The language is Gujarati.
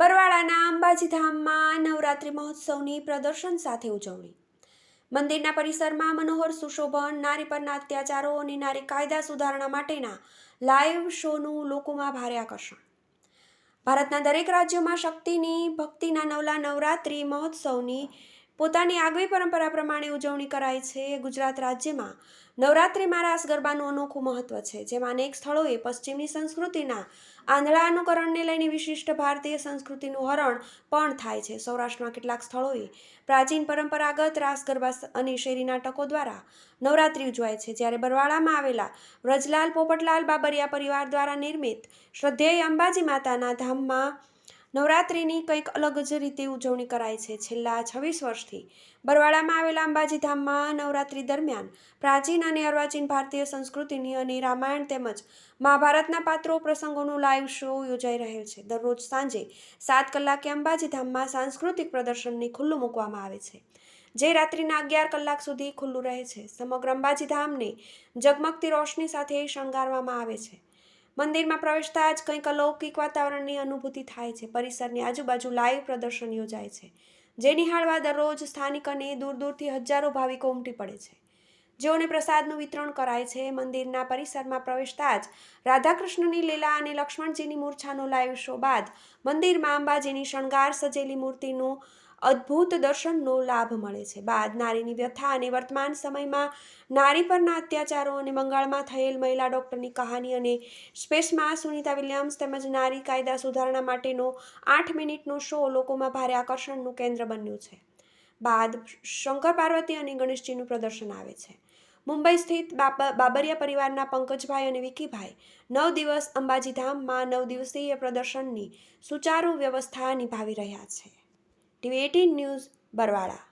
બરવાળાના અંબાજી ધામમાં નવરાત્રિ મહોત્સવની પ્રદર્શન સાથે ઉજવણી. મંદિરના પરિસરમાં મનોહર સુશોભન, નારી પરના અત્યાચારો અને નારી કાયદા સુધારણા માટેના લાઈવ શોનું લોકોમાં ભારે આકર્ષણ. ભારતના દરેક રાજ્યોમાં શક્તિની ભક્તિના નવલા નવરાત્રિ મહોત્સવની પોતાની આગવી પરંપરા પ્રમાણે ઉજવણી કરાય છે. ગુજરાત રાજ્યમાં નવરાત્રિમાં રાસ ગરબાનું અનોખું મહત્વ છે, જેમાં અનેક સ્થળોએ પશ્ચિમની સંસ્કૃતિના આંધળા અનુકરણને લઈને વિશિષ્ટ ભારતીય સંસ્કૃતિનું હરણ પણ થાય છે. સૌરાષ્ટ્રમાં કેટલાક સ્થળોએ પ્રાચીન પરંપરાગત રાસ ગરબા અને શેરી નાટકો દ્વારા નવરાત્રિ ઉજવાય છે, જ્યારે બરવાળામાં આવેલા વ્રજલાલ પોપટલાલ બાબરિયા પરિવાર દ્વારા નિર્મિત શ્રદ્ધેય અંબાજી માતાના ધામમાં નવરાત્રિની કંઈક અલગ જ રીતે ઉજવણી કરાય છે. છેલ્લા 26 વર્ષથી બરવાળામાં આવેલા અંબાજી ધામમાં નવરાત્રિ દરમિયાન પ્રાચીન અને અર્વાચીન ભારતીય સંસ્કૃતિની અને રામાયણ તેમજ મહાભારતના પાત્રો પ્રસંગોનું લાઈવ શો યોજાઈ રહેલ છે. દરરોજ સાંજે 7 કલાકે અંબાજી ધામમાં સાંસ્કૃતિક પ્રદર્શનને ખુલ્લું મૂકવામાં આવે છે, જે રાત્રિના 11 કલાક સુધી ખુલ્લું રહે છે. સમગ્ર અંબાજી ધામને ઝગમગતી રોશની સાથે શણગારવામાં આવે છે. મંદિરમાં પ્રવેશતા જ કંઈક અલૌકિક વાતાવરણની અનુભૂતિ થાય છે. પરિસરની આજુબાજુ લાઈવ પ્રદર્શન યોજાય છે, જે નિહાળવા દરરોજ સ્થાનિક અને દૂર દૂરથી હજારો ભાવિકો ઉમટી પડે છે, જેઓને પ્રસાદનું વિતરણ કરાય છે. મંદિરના પરિસરમાં પ્રવેશતા જ રાધાકૃષ્ણની લીલા અને લક્ષ્મણજીની મૂર્છાનો લાઈવ શો બાદ મંદિરમાં અંબાજીની શણગાર સજેલી મૂર્તિનું અદ્ભુત દર્શનનો લાભ મળે છે. બાદ નારીની વ્યથા અને વર્તમાન સમયમાં નારી પરના અત્યાચારો અને બંગાળમાં થયેલ મહિલા ડૉક્ટરની કહાની અને સ્પેસમાં સુનિતા વિલિયમ્સ તેમજ નારી કાયદા સુધારણા માટેનો 8 મિનિટનો શો લોકોમાં ભારે આકર્ષણનું કેન્દ્ર બન્યું છે. બાદ શંકર પાર્વતી અને ગણેશજીનું પ્રદર્શન આવે છે. મુંબઈ સ્થિત બાબરિયા પરિવારના પંકજભાઈ અને વિકીભાઈ 9 દિવસ અંબાજી ધામમાં 9 દિવસીય પ્રદર્શનની સુચારુ વ્યવસ્થા નિભાવી રહ્યા છે. TV18 news, Barwala.